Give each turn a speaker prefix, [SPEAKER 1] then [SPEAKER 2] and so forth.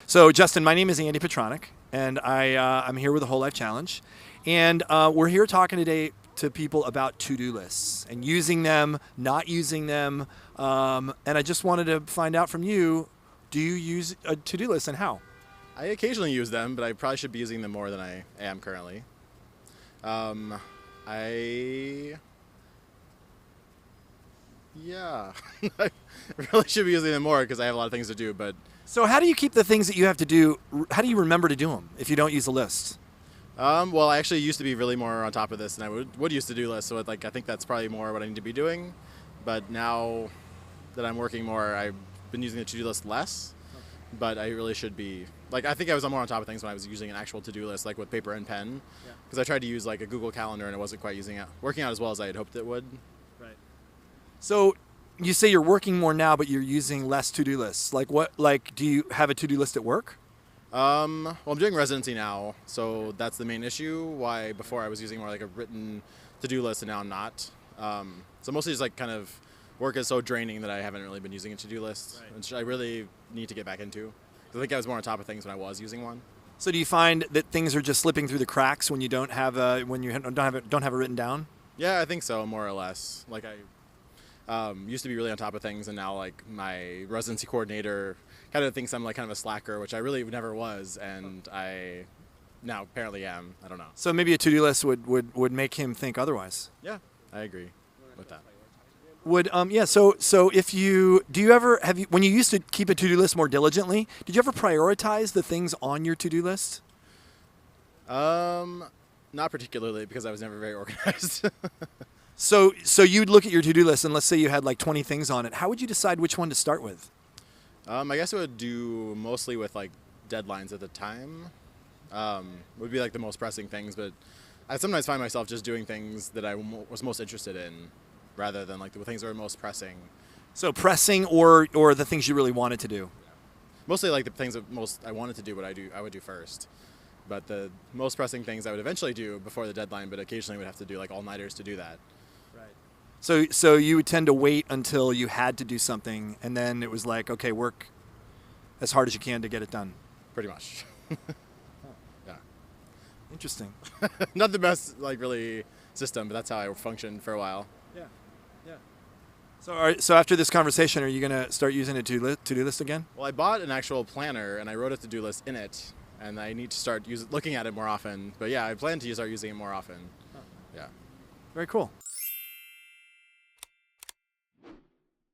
[SPEAKER 1] So, Justin, my name is Andy Petronic, and I'm here with the Whole Life Challenge. And we're here talking today to people about to-do lists and using them, not using them. And I just wanted to find out from you, do you use a to-do list and how?
[SPEAKER 2] I occasionally use them, but I probably should be using them more than I am currently. Yeah, I really should be using them more because I have a lot of things to do, but
[SPEAKER 1] So how do you keep the things that you have to do, how do you remember to do them if you don't use a list?
[SPEAKER 2] well, I actually used to be really more on top of this than I would use to-do lists, so I think that's probably more what I need to be doing. But now that I'm working more, I've been using the to-do list less, but I really should be. I think I was more on top of things when I was using an actual to-do list, like with paper and pen, because I tried to use like a Google Calendar and it wasn't quite working out as well as I had hoped it would.
[SPEAKER 1] Right. So you say you're working more now, but you're using less to-do lists. Do you have a to-do list at work?
[SPEAKER 2] Well, I'm doing residency now, so that's the main issue. Why before I was using more like a written to-do list, and now I'm not. So mostly just kind of work is so draining that I haven't really been using a to-do list, which I really need to get back into. I think I was more on top of things when I was using one.
[SPEAKER 1] So do you find that things are just slipping through the cracks when you don't have it written down?
[SPEAKER 2] Yeah, I think so, more or less. I used to be really on top of things, and now my residency coordinator kind of thinks I'm kind of a slacker, which I really never was, and I now apparently am. I don't know.
[SPEAKER 1] So maybe a to-do list would make him think otherwise.
[SPEAKER 2] Yeah, I agree with that.
[SPEAKER 1] So if you when you used to keep a to-do list more diligently, did you ever prioritize the things on your to-do list?
[SPEAKER 2] Not particularly, because I was never very organized.
[SPEAKER 1] So you'd look at your to-do list and let's say you had like 20 things on it. How would you decide which one to start with?
[SPEAKER 2] I guess I would do mostly with deadlines at the time. Would be the most pressing things, but I sometimes find myself just doing things that I was most interested in, rather than the things that are most pressing.
[SPEAKER 1] So pressing or the things you really wanted to do.
[SPEAKER 2] Mostly the things that most I wanted to do, I would do first. But the most pressing things I would eventually do before the deadline, but occasionally would have to do all-nighters to do that.
[SPEAKER 1] Right. So you would tend to wait until you had to do something, and then it was okay, work as hard as you can to get it done.
[SPEAKER 2] Pretty much. Yeah.
[SPEAKER 1] Interesting.
[SPEAKER 2] Not the best really system, but that's how I functioned for a while.
[SPEAKER 1] Yeah. Yeah. So after this conversation, are you going to start using a to-do list again?
[SPEAKER 2] Well, I bought an actual planner, and I wrote a to-do list in it, and I need to start looking at it more often. But yeah, I plan to start using it more often. Yeah.
[SPEAKER 1] Very cool.